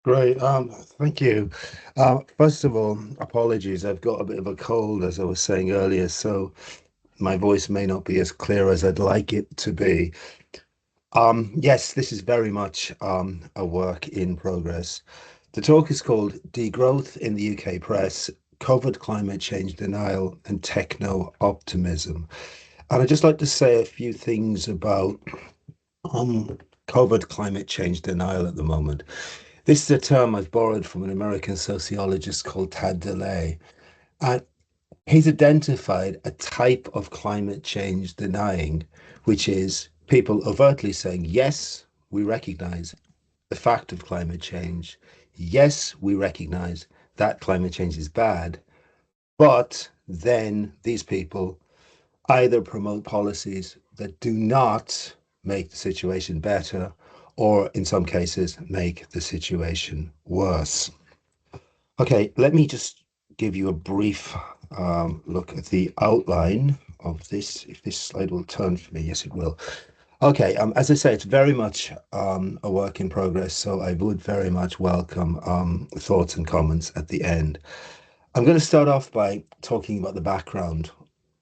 Great. Thank you. First of all, apologies. I've got a bit of a cold, as I was saying earlier, so my voice may not be as clear as I'd like it to be. Yes, this is very much a work in progress. The talk is called Degrowth in the UK Press, Covered Climate Change Denial and Techno Optimism. And I'd just like to say a few things about covered climate change denial at the moment. This is a term I've borrowed from an American sociologist called Tad DeLay. And he's identified a type of climate change denying, which is people overtly saying, yes, we recognize the fact of climate change. Yes, we recognize that climate change is bad. But then these people either promote policies that do not make the situation better, or in some cases, make the situation worse. Okay, let me just give you a brief look at the outline of this. If this slide will turn for me, yes, it will. Okay, as I say, it's very much a work in progress, so I would very much welcome thoughts and comments at the end. I'm going to start off by talking about the background,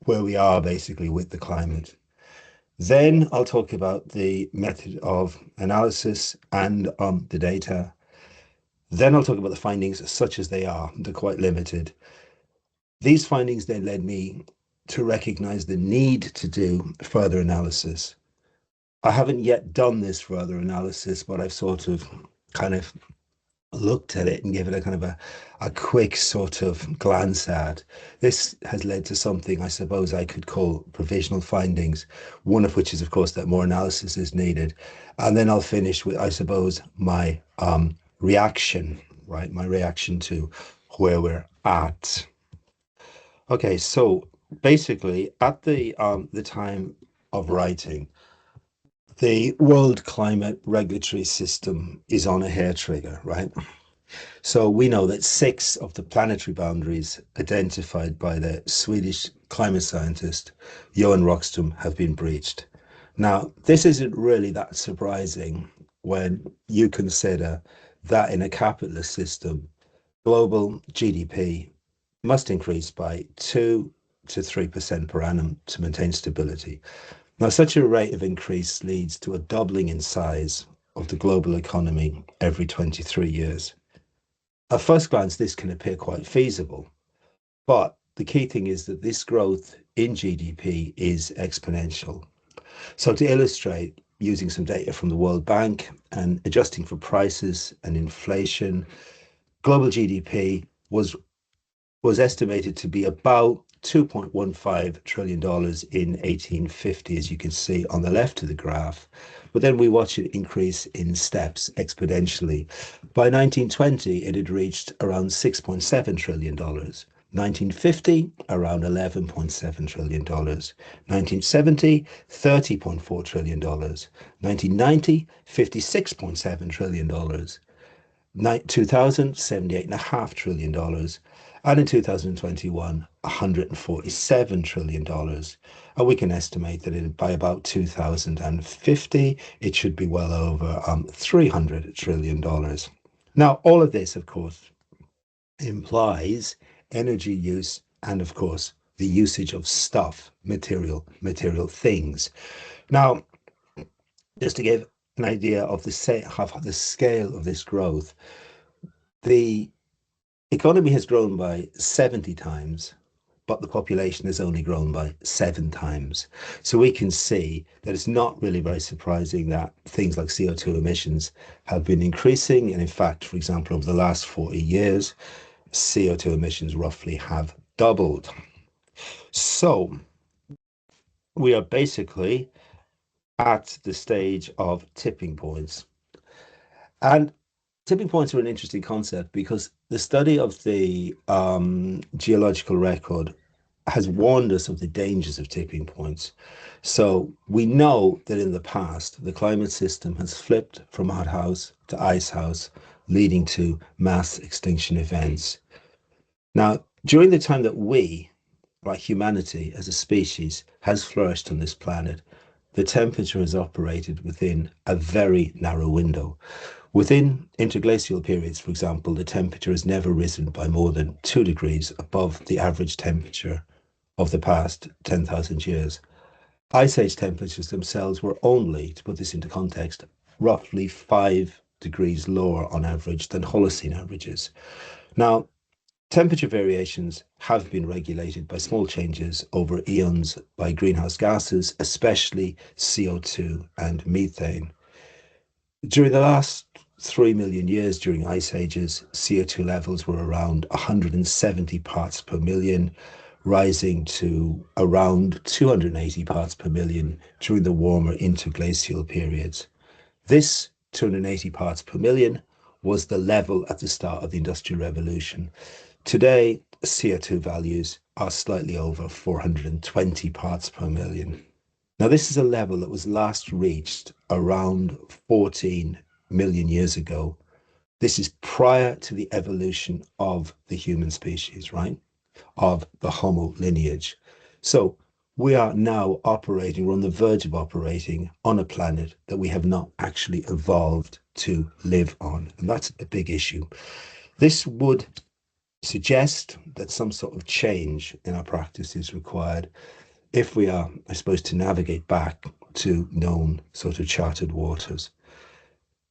where we are basically with the climate. Then I'll talk about the method of analysis and the data. Then I'll talk about the findings such as they are. They're quite limited. These findings then led me to recognize the need to do further analysis. I haven't yet done this further analysis, but I've sort of kind of looked at it and give it a kind of a quick sort of glance at. This has led to something I suppose I could call provisional findings, one of which is, of course, that more analysis is needed. And then I'll finish with, I suppose, my reaction, right? My reaction to where we're at. Okay, so basically, at the time of writing, the world climate regulatory system is on a hair trigger, right? So we know that six of the planetary boundaries identified by the Swedish climate scientist Johan Rockström have been breached. Now, this isn't really that surprising when you consider that in a capitalist system, global GDP must increase by 2 to 3% per annum to maintain stability. Now, such a rate of increase leads to a doubling in size of the global economy every 23 years. At first glance, this can appear quite feasible, but the key thing is that this growth in GDP is exponential. So, to illustrate, using some data from the World Bank and adjusting for prices and inflation, global GDP was estimated to be about $2.15 trillion in 1850, as you can see on the left of the graph. But then we watch it increase in steps exponentially. By 1920, it had reached around $6.7 trillion. 1950, around $11.7 trillion. 1970, $30.4 trillion. 1990, $56.7 trillion. 2000, $78.5 trillion. And in 2021, $147 trillion. And we can estimate that by about 2050, it should be well over $300 trillion. Now, all of this, of course, implies energy use and, of course, the usage of stuff, material things. Now, just to give an idea of the scale of this growth, the economy has grown by 70 times, but the population has only grown by 7 times. So we can see that it's not really very surprising that things like CO2 emissions have been increasing. And in fact, for example, over the last 40 years, CO2 emissions roughly have doubled. So we are basically at the stage of tipping points. And tipping points are an interesting concept because the study of the geological record has warned us of the dangers of tipping points. So we know that in the past, the climate system has flipped from hothouse to icehouse, leading to mass extinction events. Now, during the time that we, like humanity as a species, has flourished on this planet, the temperature has operated within a very narrow window. Within interglacial periods, for example, the temperature has never risen by more than 2 degrees above the average temperature of the past 10,000 years. Ice age temperatures themselves were only, to put this into context, roughly 5 degrees lower on average than Holocene averages. Now, temperature variations have been regulated by small changes over eons by greenhouse gases, especially CO2 and methane. During the last 3 million years during ice ages, CO2 levels were around 170 parts per million, rising to around 280 parts per million during the warmer interglacial periods. This 280 parts per million was the level at the start of the Industrial Revolution. Today, CO2 values are slightly over 420 parts per million. Now, this is a level that was last reached around 14 million years ago. This is prior to the evolution of the human species, right? Of the Homo lineage. So we are now operating, we're on the verge of operating on a planet that we have not actually evolved to live on. And that's a big issue. This would suggest that some sort of change in our practice is required if we are, I suppose, to navigate back to known sort of charted waters.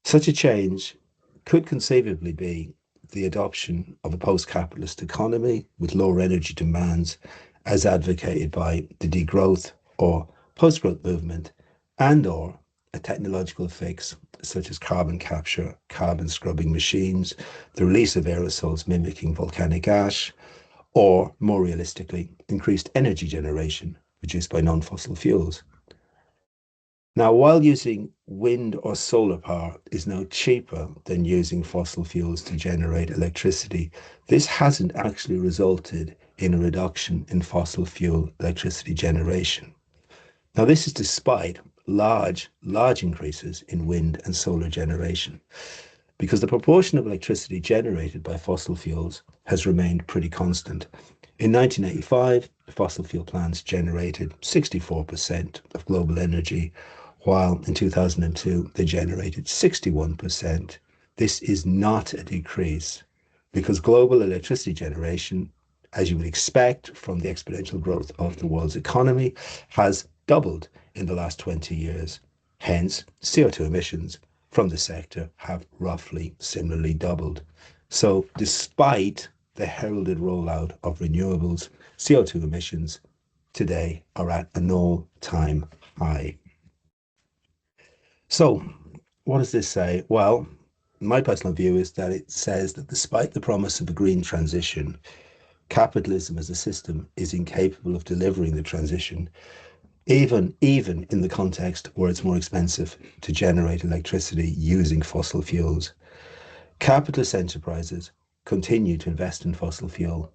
Such a change could conceivably be the adoption of a post-capitalist economy with lower energy demands as advocated by the degrowth or post-growth movement, and or a technological fix such as carbon capture, carbon scrubbing machines, the release of aerosols mimicking volcanic ash, or more realistically, increased energy generation produced by non-fossil fuels. Now, while using wind or solar power is now cheaper than using fossil fuels to generate electricity, this hasn't actually resulted in a reduction in fossil fuel electricity generation. Now, this is despite large increases in wind and solar generation, because the proportion of electricity generated by fossil fuels has remained pretty constant. In 1985, fossil fuel plants generated 64% of global energy, while in 2002, they generated 61%. This is not a decrease because global electricity generation, as you would expect from the exponential growth of the world's economy, has doubled in the last 20 years. Hence, CO2 emissions from the sector have roughly similarly doubled. So despite the heralded rollout of renewables, CO2 emissions today are at an all-time high. So what does this say? Well, my personal view is that it says that despite the promise of a green transition, capitalism as a system is incapable of delivering the transition, even in the context where it's more expensive to generate electricity using fossil fuels. Capitalist enterprises continue to invest in fossil fuel,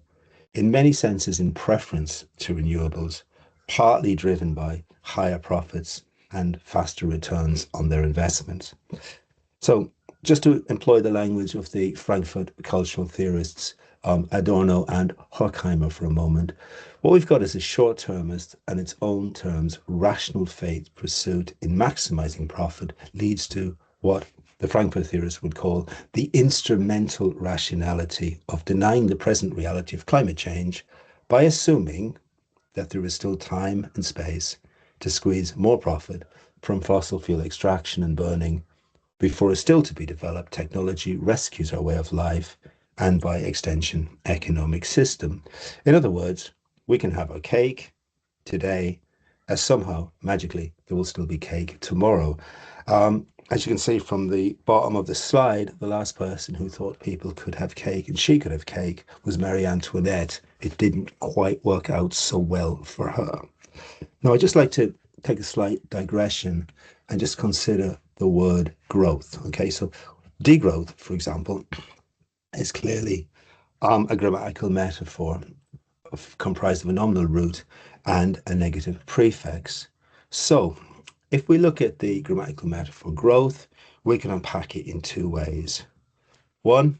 in many senses in preference to renewables, partly driven by higher profits and faster returns on their investments. So just to employ the language of the Frankfurt cultural theorists, Adorno and Horkheimer for a moment, what we've got is a short-termist and its own terms rational faith pursuit in maximizing profit leads to what the Frankfurt theorists would call the instrumental rationality of denying the present reality of climate change by assuming that there is still time and space to squeeze more profit from fossil fuel extraction and burning before a still to be developed technology rescues our way of life and by extension economic system. In other words, we can have our cake today as somehow magically there will still be cake tomorrow. As you can see from the bottom of the slide, the last person who thought people could have cake and she could have cake was Marie Antoinette. It didn't quite work out so well for her. Now, I'd just like to take a slight digression and just consider the word growth. Okay, so degrowth, for example, is clearly a grammatical metaphor comprised of a nominal root and a negative prefix. So if we look at the grammatical metaphor growth, we can unpack it in two ways. One,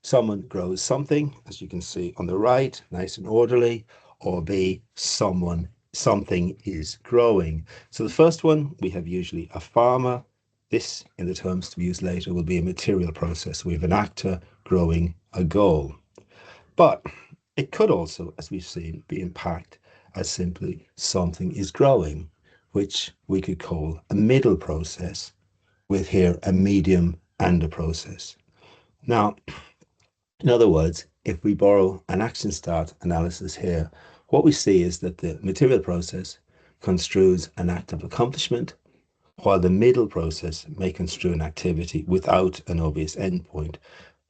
someone grows something, as you can see on the right, nice and orderly, or B, something is growing. So the first one, we have usually a farmer This, in the terms to be used later, will be a material process. We have an actor growing a goal. But it could also, as we've seen, be impacted as simply something is growing, which we could call a middle process, with here a medium and a process. Now, in other words, if we borrow an action start analysis here, what we see is that the material process construes an act of accomplishment, while the middle process may construe an activity without an obvious endpoint.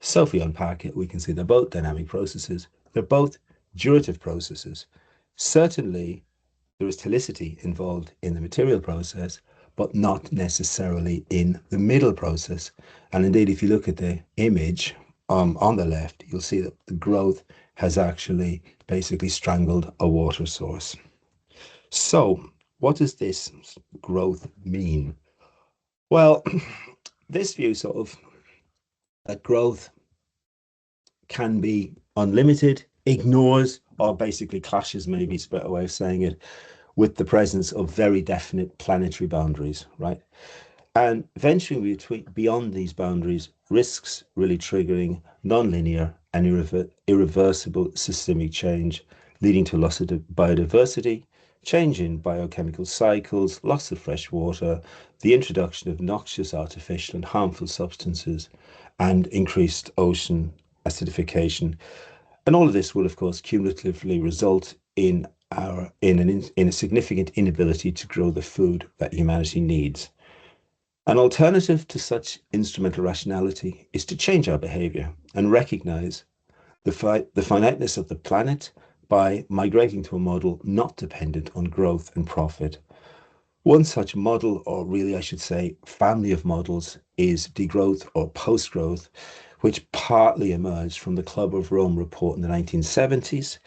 So if we unpack it, we can see they're both dynamic processes. They're both durative processes. Certainly, there is telicity involved in the material process, but not necessarily in the middle process. And indeed, if you look at the image on the left, you'll see that the growth has actually basically strangled a water source. So what does this growth mean? Well, this view sort of that growth can be unlimited, ignores, or basically clashes, maybe it's a better way of saying it, with the presence of very definite planetary boundaries, right? And venturing beyond these boundaries risks really triggering non-linear and irreversible systemic change, leading to loss of biodiversity, change in biochemical cycles, loss of fresh water, the introduction of noxious, artificial, and harmful substances, and increased ocean acidification. And all of this will, of course, cumulatively result in a significant inability to grow the food that humanity needs. An alternative to such instrumental rationality is to change our behavior and recognize the finiteness of the planet by migrating to a model not dependent on growth and profit. One such model, or really I should say family of models, is degrowth or post-growth, which partly emerged from the Club of Rome report in the 1970s.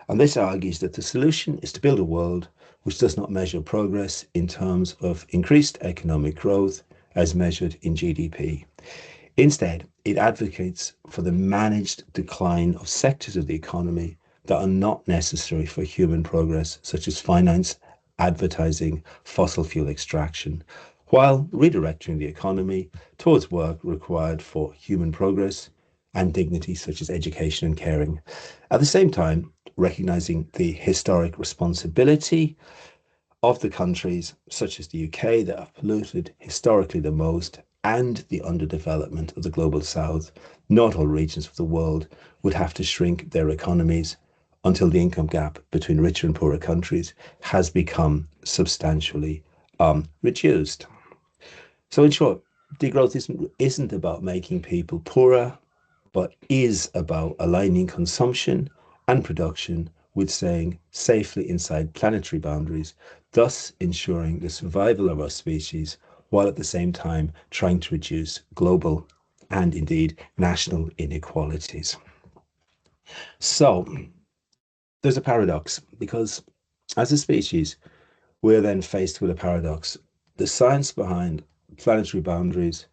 And this argues that the solution is to build a world which does not measure progress in terms of increased economic growth as measured in GDP. Instead, it advocates for the managed decline of sectors of the economy that are not necessary for human progress, such as finance, advertising, fossil fuel extraction, while redirecting the economy towards work required for human progress and dignity, such as education and caring. At the same time, recognizing the historic responsibility of the countries, such as the UK, that have polluted historically the most, and the underdevelopment of the global south. Not all regions of the world would have to shrink their economies until the income gap between richer and poorer countries has become substantially reduced. So in short, degrowth isn't about making people poorer, but is about aligning consumption and production with staying safely inside planetary boundaries, thus ensuring the survival of our species, while at the same time trying to reduce global and indeed national inequalities. So there's a paradox, because as a species, we're then faced with a paradox. The science behind planetary boundaries,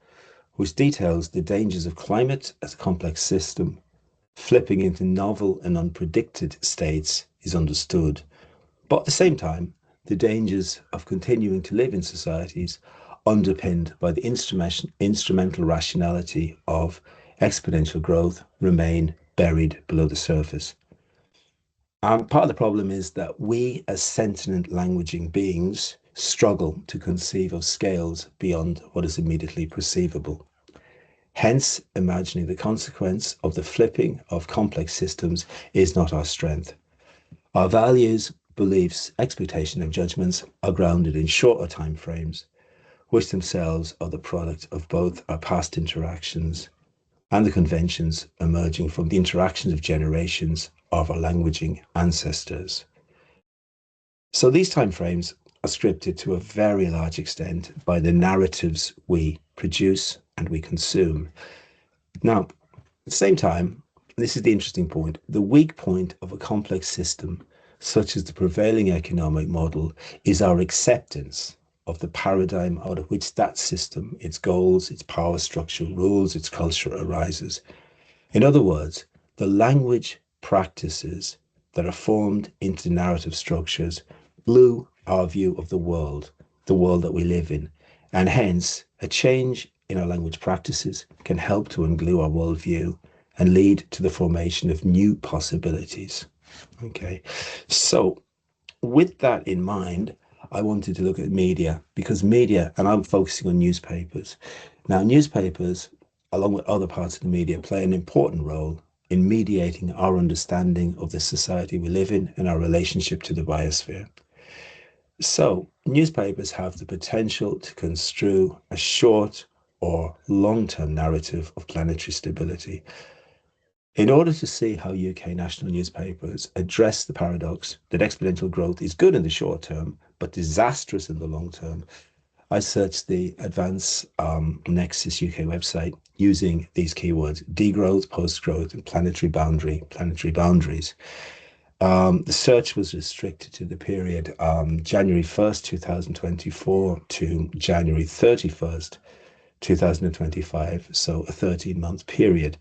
which details the dangers of climate as a complex system, flipping into novel and unpredicted states, is understood. But at the same time, the dangers of continuing to live in societies underpinned by the instrumental rationality of exponential growth remain buried below the surface. Part of the problem is that we, as sentient languaging beings, struggle to conceive of scales beyond what is immediately perceivable. Hence, imagining the consequence of the flipping of complex systems is not our strength. Our values, beliefs, expectations, and judgments are grounded in shorter time frames, which themselves are the product of both our past interactions and the conventions emerging from the interactions of generations of our languaging ancestors. So these timeframes are scripted to a very large extent by the narratives we produce and we consume. Now, at the same time, this is the interesting point, the weak point of a complex system, such as the prevailing economic model, is our acceptance of the paradigm out of which that system, its goals, its power structure, rules, its culture arises. In other words, the language practices that are formed into narrative structures glue our view of the world that we live in, and hence A change in our language practices can help to unglue our worldview and lead to the formation of new possibilities. Okay, so with that in mind, I wanted to look at media because media, and I'm focusing on newspapers. Now, newspapers, along with other parts of the media, play an important role in mediating our understanding of the society we live in and our relationship to the biosphere. So, newspapers have the potential to construe a short or long term narrative of planetary stability. In order to see how UK national newspapers address the paradox that exponential growth is good in the short term, but disastrous in the long term, I searched the Advanced Nexus UK website using these keywords: degrowth, post-growth, and planetary boundaries. The search was restricted to the period January 1st, 2024 to January 31st, 2025, so a 13-month period.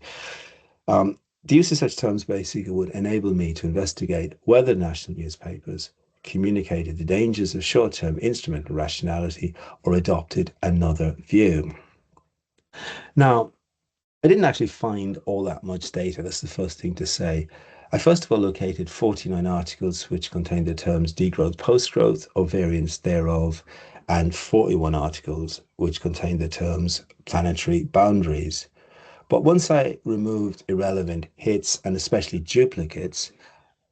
The use of such terms basically would enable me to investigate whether national newspapers communicated the dangers of short-term instrumental rationality or adopted another view. Now, I didn't actually find all that much data. That's the first thing to say. I first of all located 49 articles which contained the terms degrowth, postgrowth, or variants thereof, and 41 articles which contained the terms planetary boundaries. But once I removed irrelevant hits and especially duplicates,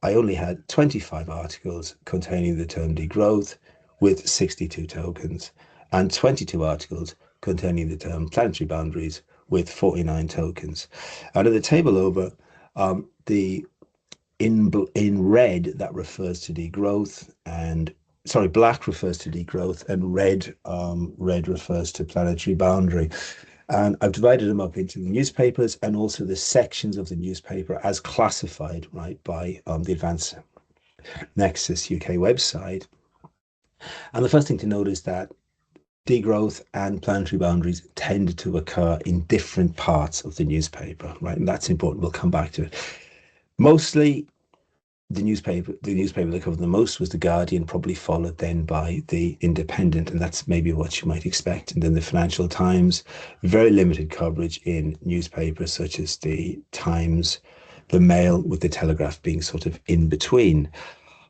I only had 25 articles containing the term degrowth with 62 tokens, and 22 articles containing the term planetary boundaries with 49 tokens. Out of the table over, the in red that refers to degrowth, and sorry, black refers to degrowth, and red refers to planetary boundary. And I've divided them up into the newspapers and also the sections of the newspaper as classified, right, by the Advanced Nexus UK website. And the first thing to note is that degrowth and planetary boundaries tend to occur in different parts of the newspaper, right? And that's important. We'll come back to it. Mostly the newspaper that covered the most was the Guardian, probably followed then by the Independent, and that's maybe what you might expect. And then the Financial Times, very limited coverage in newspapers such as the Times, the Mail, with the Telegraph being sort of in between.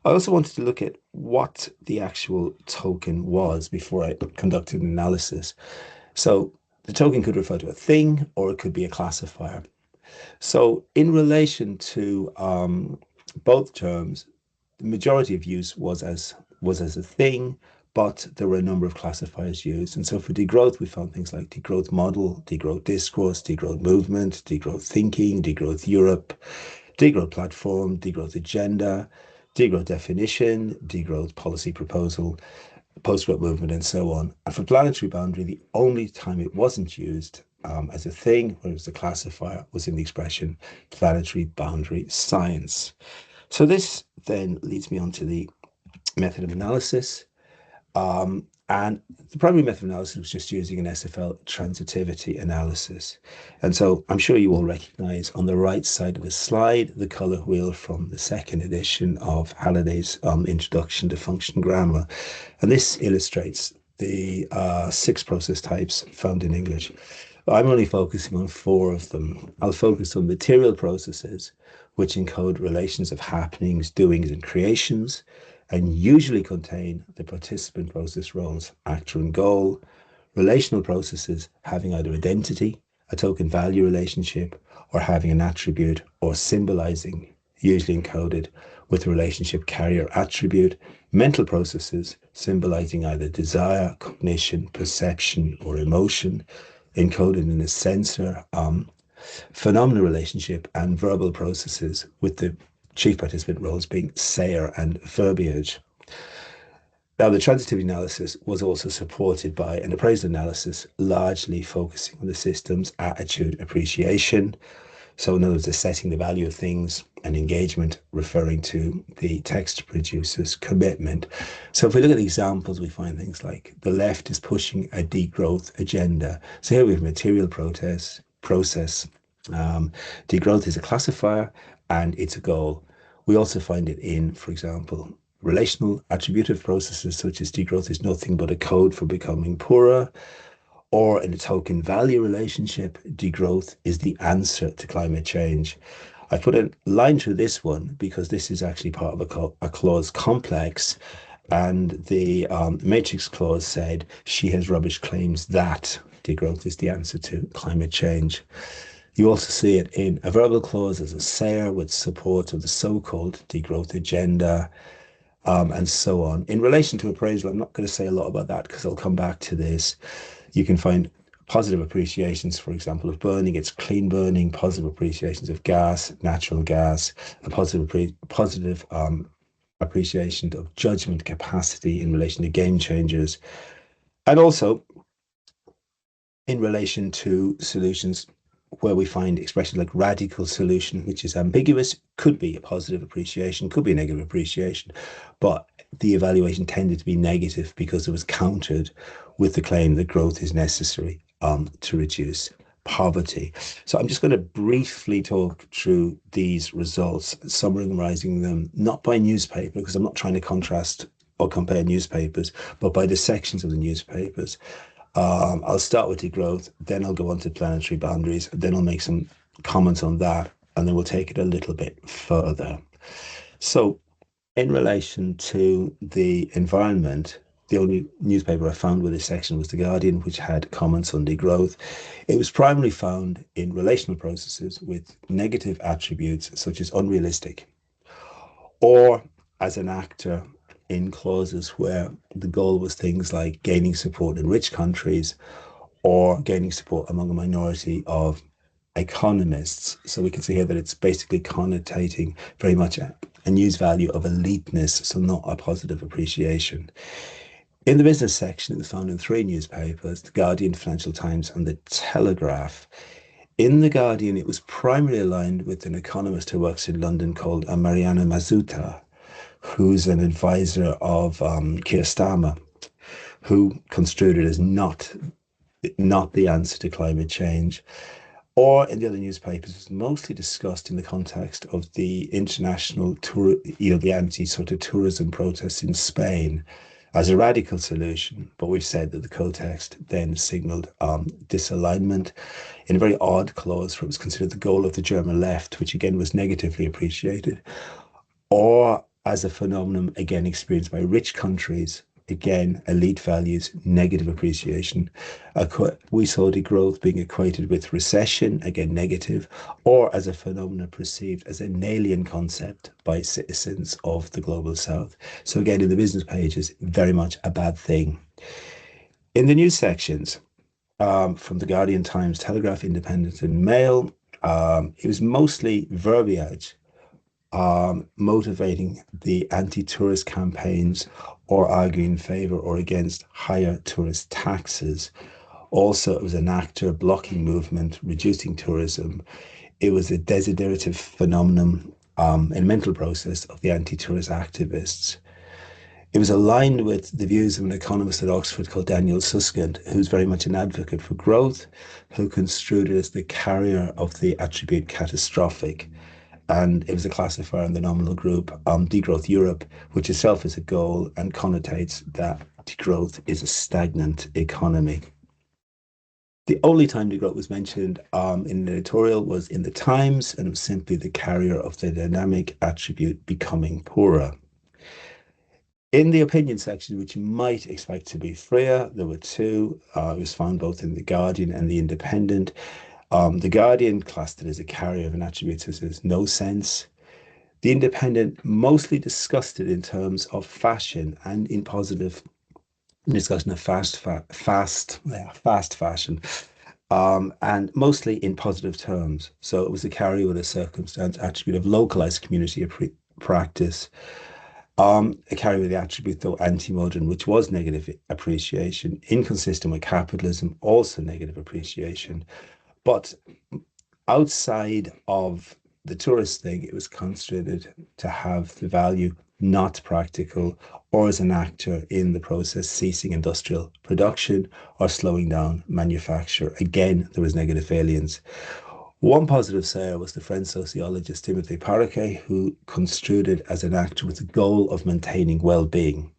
I also wanted to look at what the actual token was before I conducted an analysis. So the token could refer to a thing or it could be a classifier. So in relation to both terms, the majority of use was as a thing, but there were a number of classifiers used. And so for degrowth, we found things like degrowth model, degrowth discourse, degrowth movement, degrowth thinking, degrowth Europe, degrowth platform, degrowth agenda, degrowth definition, degrowth policy proposal, post-growth movement, and so on. And for planetary boundary, the only time it wasn't used as a thing, or as a classifier, was in the expression planetary boundary science. So this then leads me on to the method of analysis. And the primary method of analysis was just using an SFL transitivity analysis. And so I'm sure you all recognize on the right side of the slide the color wheel from the second edition of Halliday's Introduction to Function Grammar. And this illustrates the 6 process types found in English. I'm only focusing on 4 of them. I'll focus on material processes, which encode relations of happenings, doings, and creations, and usually contain the participant process roles, actor and goal. Relational processes having either identity, a token value relationship, or having an attribute or symbolizing, usually encoded with the relationship carrier attribute. Mental processes symbolizing either desire, cognition, perception, or emotion, encoded in a sensor phenomenal relationship, and verbal processes with the chief participant roles being sayer and verbiage. Now, the transitivity analysis was also supported by an appraisal analysis, largely focusing on the system's attitude appreciation. So in other words, assessing the value of things, and engagement, referring to the text producer's commitment. So if we look at the examples, we find things like the left is pushing a degrowth agenda. So here we have material process. Degrowth is a classifier and it's a goal. We also find it in, for example, relational attributive processes such as degrowth is nothing but a code for becoming poorer, Or in a token value relationship, degrowth is the answer to climate change. I put a line through this one because this is actually part of a clause complex. And the matrix clause said she has rubbish claims that degrowth is the answer to climate change. You also see it in a verbal clause as a sayer with support of the so-called degrowth agenda, and so on. In relation to appraisal, I'm not going to say a lot about that because I'll come back to this. You can find positive appreciations, for example, of burning. It's clean burning, positive appreciations of gas, natural gas, a positive appreciation of judgment capacity in relation to game changers, and also in relation to solutions where we find expressions like radical solution, which is ambiguous, could be a positive appreciation, could be a negative appreciation, but the evaluation tended to be negative because it was countered with the claim that growth is necessary to reduce poverty. So I'm just going to briefly talk through these results, summarizing them not by newspaper, because I'm not trying to contrast or compare newspapers, but by the sections of the newspapers. I'll start with degrowth, then I'll go on to planetary boundaries, then I'll make some comments on that, and then we'll take it a little bit further. So, in relation to the environment, the only newspaper I found with this section was The Guardian, which had comments on degrowth. It was primarily found in relational processes with negative attributes such as unrealistic, or as an actor in clauses where the goal was things like gaining support in rich countries or gaining support among a minority of economists. So we can see here that it's basically connotating very much a news value of eliteness, so not a positive appreciation. In the business section, it was found in three newspapers, The Guardian, Financial Times, and The Telegraph. In The Guardian, it was primarily aligned with an economist who works in London called Mariana Mazzuta, who's an advisor of Keir Starmer, who construed it as not the answer to climate change. Or in the other newspapers, it was mostly discussed in the context of the international tour, the anti-sort of tourism protests in Spain as a radical solution. But we've said that the co-text then signaled disalignment in a very odd clause for it was considered the goal of the German left, which again was negatively appreciated, or as a phenomenon again experienced by rich countries. Again, elite values, negative appreciation. We saw degrowth being equated with recession, again negative, or as a phenomenon perceived as an alien concept by citizens of the global south. So again, in the business pages, very much a bad thing. In the news sections, from The Guardian, Times, Telegraph, Independent, and Mail, it was mostly verbiage motivating the anti-tourist campaigns or arguing in favor or against higher tourist taxes. Also, it was an actor blocking movement, reducing tourism. It was a desiderative phenomenon, a mental process of the anti-tourist activists. It was aligned with the views of an economist at Oxford called Daniel Susskind, who's very much an advocate for growth, who construed it as the carrier of the attribute catastrophic. And it was a classifier in the nominal group degrowth Europe, which itself is a goal and connotates that degrowth is a stagnant economy. The only time degrowth was mentioned in an editorial was in the Times, and it was simply the carrier of the dynamic attribute becoming poorer. In the opinion section, which you might expect to be freer, there were two. It was found both in The Guardian and The Independent. The Guardian classed it as a carrier of an attribute that says no sense. The Independent mostly discussed it in terms of fashion and in positive discussion of fast fashion, and mostly in positive terms. So it was a carrier with a circumstance attribute of localized community practice. A carrier with the attribute, though, anti-modern, which was negative appreciation, inconsistent with capitalism, also negative appreciation. But outside of the tourist thing, it was considered to have the value not practical or as an actor in the process ceasing industrial production or slowing down manufacture. Again, there was negative variance. One positive sayer was the French sociologist Timothy Paraquet, who construed it as an actor with the goal of maintaining well-being.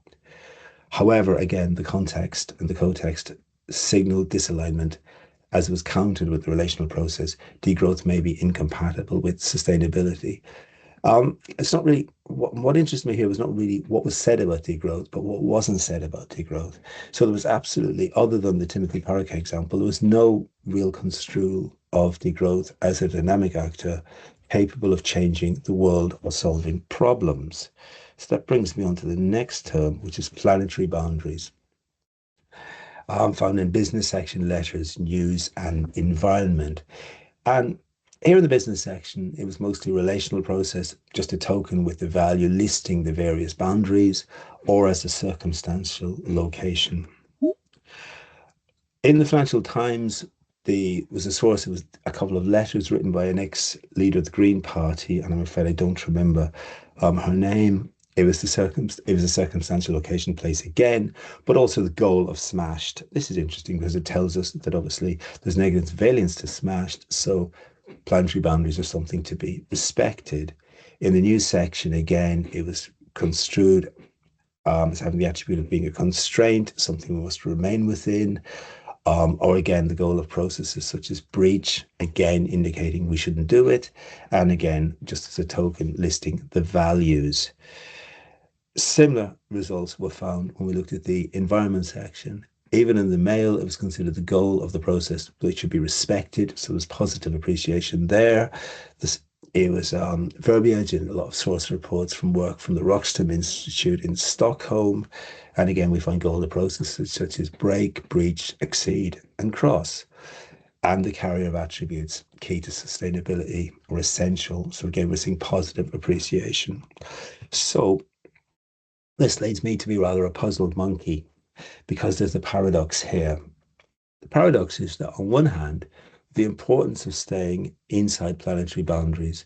However, again, the context and the co-text signaled disalignment as it was countered with the relational process. Degrowth may be incompatible with sustainability. It's not really what interests me here was not really what was said about degrowth, but what wasn't said about degrowth. So there was absolutely, other than the Timothy Parker example, there was no real construal of degrowth as a dynamic actor capable of changing the world or solving problems. So that brings me on to the next term, which is planetary boundaries. Found in business section letters, news, and environment. And here in the business section, it was mostly relational process, just a token with the value listing the various boundaries or as a circumstantial location. In the Financial Times, was a source. It was a couple of letters written by an ex-leader of the Green Party, and I'm afraid I don't remember her name. It was a circumstantial location place again, but also the goal of smashed. This is interesting because it tells us that obviously there's negative valence to smashed, so planetary boundaries are something to be respected. In the news section, again, it was construed as having the attribute of being a constraint, something we must remain within. Or again, the goal of processes such as breach, again, indicating we shouldn't do it. And again, just as a token, listing the values. Similar results were found when we looked at the environment section. Even in the Mail, it was considered the goal of the process which should be respected. So there's positive appreciation there. It was verbiage in a lot of source reports from work from the Rockström Institute in Stockholm. And again, we find goal of processes such as break, breach, exceed, and cross. And the carrier of attributes key to sustainability or essential. So again, we're seeing positive appreciation. So this leads me to be rather a puzzled monkey because there's a paradox here. The paradox is that on one hand, the importance of staying inside planetary boundaries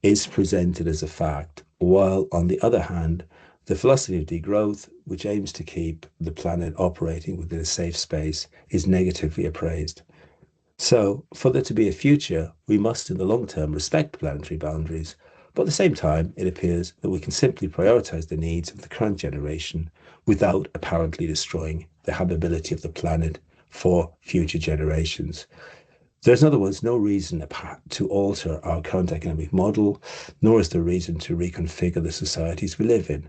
is presented as a fact, while on the other hand, the philosophy of degrowth, which aims to keep the planet operating within a safe space, is negatively appraised. So, for there to be a future, we must in the long term respect planetary boundaries, but at the same time, it appears that we can simply prioritize the needs of the current generation without apparently destroying the habitability of the planet for future generations. There's, in other words, no reason to alter our current economic model, nor is there reason to reconfigure the societies we live in.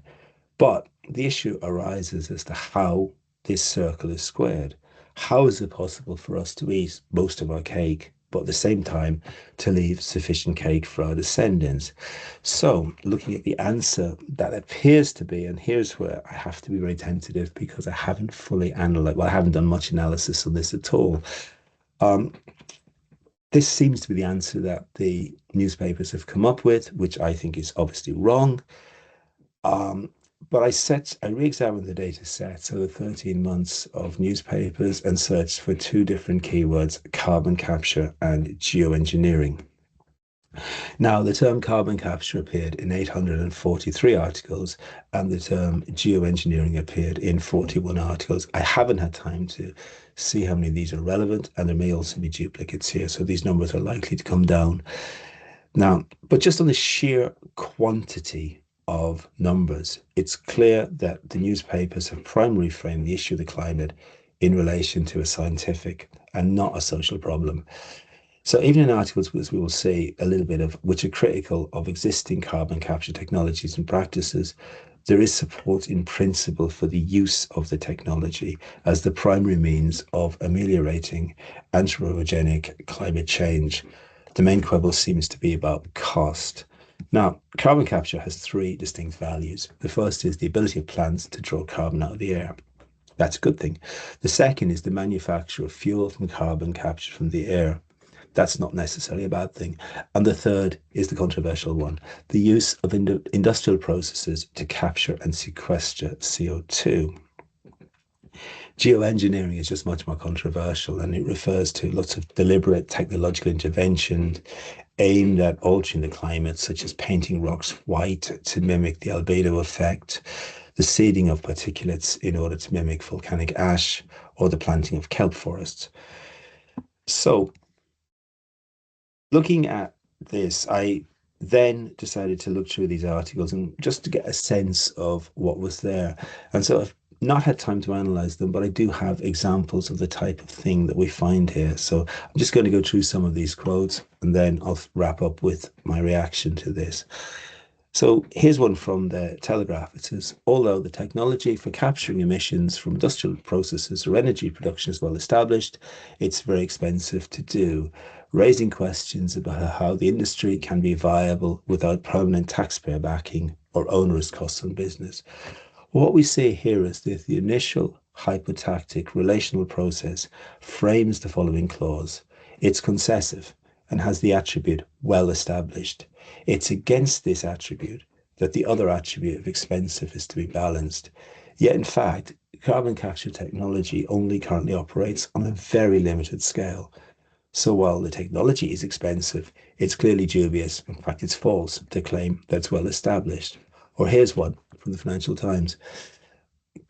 But the issue arises as to how this circle is squared. How is it possible for us to eat most of our cake, but at the same time to leave sufficient cake for our descendants? So, looking at the answer that appears to be, and here's where I have to be very tentative because I haven't fully analyzed, well, I haven't done much analysis on this at all. This seems to be the answer that the newspapers have come up with, which I think is obviously wrong. But I re-examined the data set, so the 13 months of newspapers, and searched for two different keywords, carbon capture and geoengineering. Now, the term carbon capture appeared in 843 articles, and the term geoengineering appeared in 41 articles. I haven't had time to see how many of these are relevant, and there may also be duplicates here, so these numbers are likely to come down. Now, but just on the sheer quantity of numbers, it's clear that the newspapers have primarily framed the issue of the climate in relation to a scientific and not a social problem. So even in articles, as we will see a little bit of, which are critical of existing carbon capture technologies and practices, there is support in principle for the use of the technology as the primary means of ameliorating anthropogenic climate change. The main quibble seems to be about cost. Now, carbon capture has three distinct values. The first is the ability of plants to draw carbon out of the air. That's a good thing. The second is the manufacture of fuel from carbon captured from the air. That's not necessarily a bad thing. And the third is the controversial one, the use of industrial processes to capture and sequester CO2. Geoengineering is just much more controversial, and it refers to lots of deliberate technological interventions aimed at altering the climate, such as painting rocks white to mimic the albedo effect, the seeding of particulates in order to mimic volcanic ash, or the planting of kelp forests. So, looking at this, I then decided to look through these articles and just to get a sense of what was there. And so I've not had time to analyze them, but I do have examples of the type of thing that we find here. So I'm just going to go through some of these quotes and then I'll wrap up with my reaction to this. So here's one from the Telegraph. It says, although the technology for capturing emissions from industrial processes or energy production is well established, it's very expensive to do, raising questions about how the industry can be viable without permanent taxpayer backing or onerous costs on business. What we see here is that the initial hypotactic relational process frames the following clause. It's concessive and has the attribute well established. It's against this attribute that the other attribute of expensive is to be balanced. Yet, in fact, carbon capture technology only currently operates on a very limited scale. So while the technology is expensive, it's clearly dubious. In fact, it's false to claim that's well established. Or here's one from the Financial Times.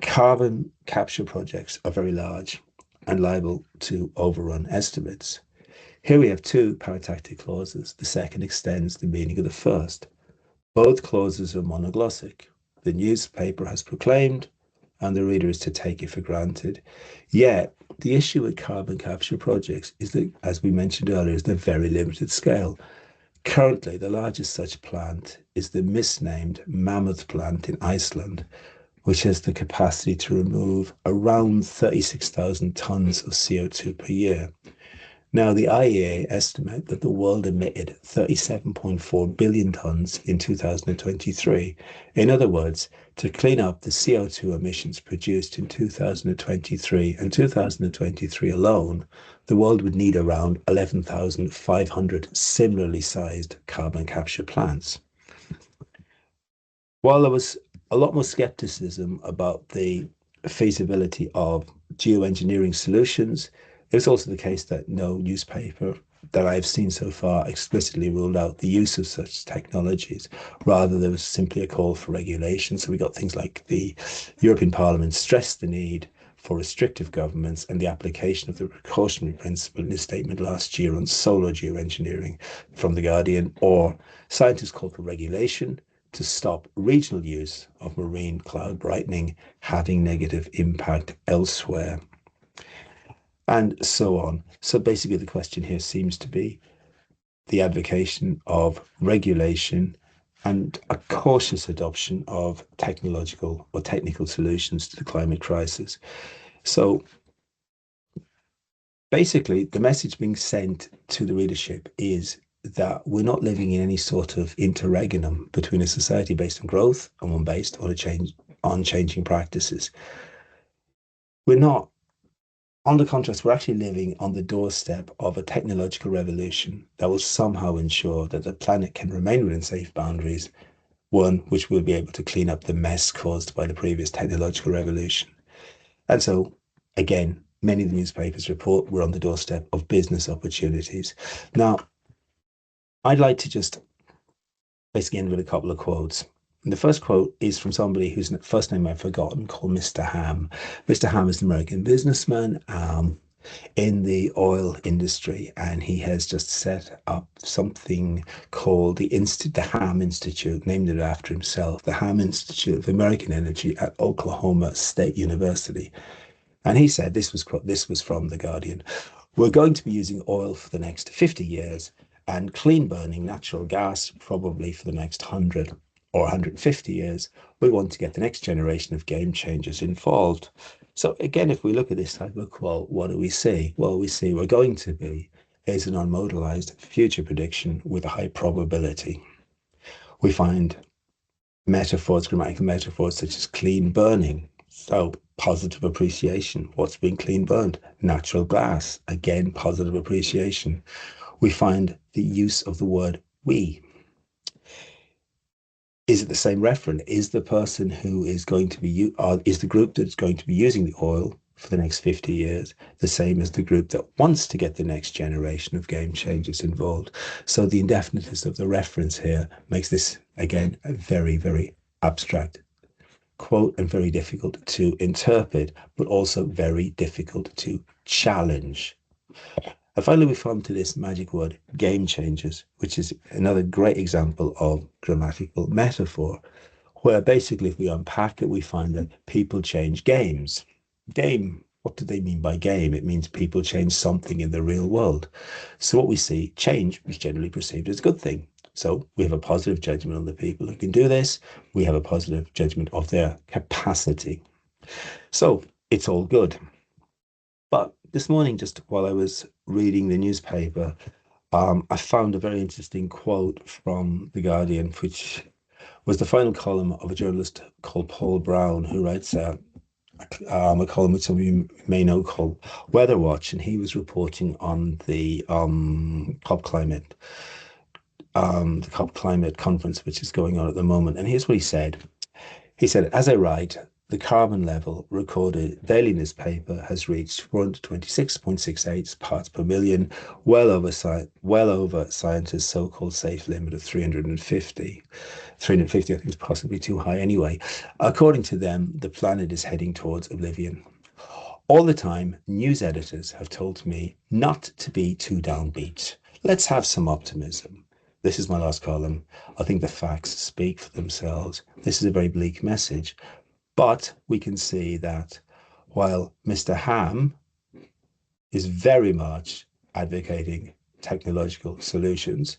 Carbon capture projects are very large and liable to overrun estimates. Here we have two paratactic clauses. The second extends the meaning of the first. Both clauses are monoglossic. The newspaper has proclaimed, and the reader is to take it for granted. Yet, the issue with carbon capture projects is that, as we mentioned earlier, is the very limited scale. Currently, the largest such plant is the misnamed Mammoth plant in Iceland, which has the capacity to remove around 36,000 tons of CO2 per year. Now, the IEA estimate that the world emitted 37.4 billion tons in 2023. In other words, to clean up the CO2 emissions produced in 2023 and 2023 alone, the world would need around 11,500 similarly sized carbon capture plants. While there was a lot more skepticism about the feasibility of geoengineering solutions, it was also the case that no newspaper that I've seen so far explicitly ruled out the use of such technologies. Rather, there was simply a call for regulation. So we got things like the European Parliament stressed the need for restrictive governments and the application of the precautionary principle in his statement last year on solar geoengineering from The Guardian, or scientists called for regulation to stop regional use of marine cloud brightening having negative impact elsewhere, and so on. So basically, the question here seems to be the advocacy of regulation and a cautious adoption of technological or technical solutions to the climate crisis. So basically, the message being sent to the readership is that we're not living in any sort of interregnum between a society based on growth and one based on changing practices. We're not. On the contrast, we're actually living on the doorstep of a technological revolution that will somehow ensure that the planet can remain within safe boundaries, one which will be able to clean up the mess caused by the previous technological revolution. And so, again, many of the newspapers report we're on the doorstep of business opportunities. Now, I'd like to just basically end with a couple of quotes. And the first quote is from somebody whose first name I've forgotten, called Mr. Ham. Mr. Ham is an American businessman in the oil industry, and he has just set up something called the Ham Institute, named it after himself, the Ham Institute of American Energy at Oklahoma State University. And he said, this was from The Guardian, we're going to be using oil for the next 50 years and clean burning natural gas probably for the next 100 or 150 years. We want to get the next generation of game changers involved. So again, if we look at this type of quote, what do we see? Well, we see we're going to be is an unmodalized future prediction with a high probability. We find metaphors, grammatical metaphors such as clean burning. So positive appreciation. What's being clean burned? Natural gas. Again, positive appreciation. We find the use of the word we. Is it the same referent? Is the person who is going to be, is the group that's going to be using the oil for the next 50 years the same as the group that wants to get the next generation of game changers involved? So the indefiniteness of the reference here makes this, again, a very, very abstract quote and very difficult to interpret, but also very difficult to challenge. And finally, we come to this magic word, game changers, which is another great example of grammatical metaphor. where basically if we unpack it, we find that people change games. Game, what do they mean by game? It means people change something in the real world. So what we see, change is generally perceived as a good thing. So we have a positive judgment on the people who can do this. We have a positive judgment of their capacity. So it's all good. But this morning, just while I was reading the newspaper, I found a very interesting quote from The Guardian, which was the final column of a journalist called Paul Brown, who writes a column which some of you may know called Weather Watch, and he was reporting on the the COP climate conference, which is going on at the moment. And here's what he said. He said, as I write, the carbon level recorded daily in this paper has reached 426.68 parts per million, well over scientists' so-called safe limit of 350. 350, I think, is possibly too high anyway. According to them, the planet is heading towards oblivion. All the time, news editors have told me not to be too downbeat. Let's have some optimism. This is my last column. I think the facts speak for themselves. This is a very bleak message. But we can see that while Mr. Ham is very much advocating technological solutions,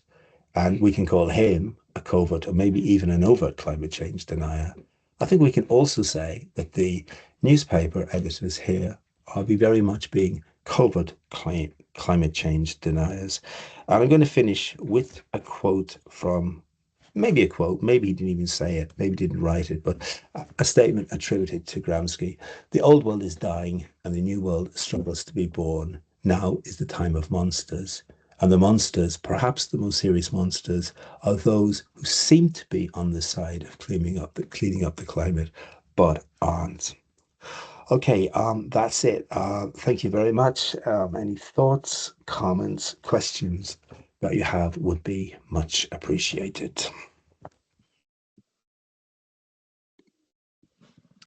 and we can call him a covert or maybe even an overt climate change denier, I think we can also say that the newspaper editors here are very much being covert climate change deniers. And I'm going to finish with a quote from maybe a quote, maybe he didn't even say it, maybe he didn't write it, but a statement attributed to Gramsci. The old world is dying and the new world struggles to be born. Now is the time of monsters. And the monsters, perhaps the most serious monsters, are those who seem to be on the side of cleaning up the climate, but aren't. Okay, that's it. Thank you very much. Any thoughts, comments, questions that you have would be much appreciated.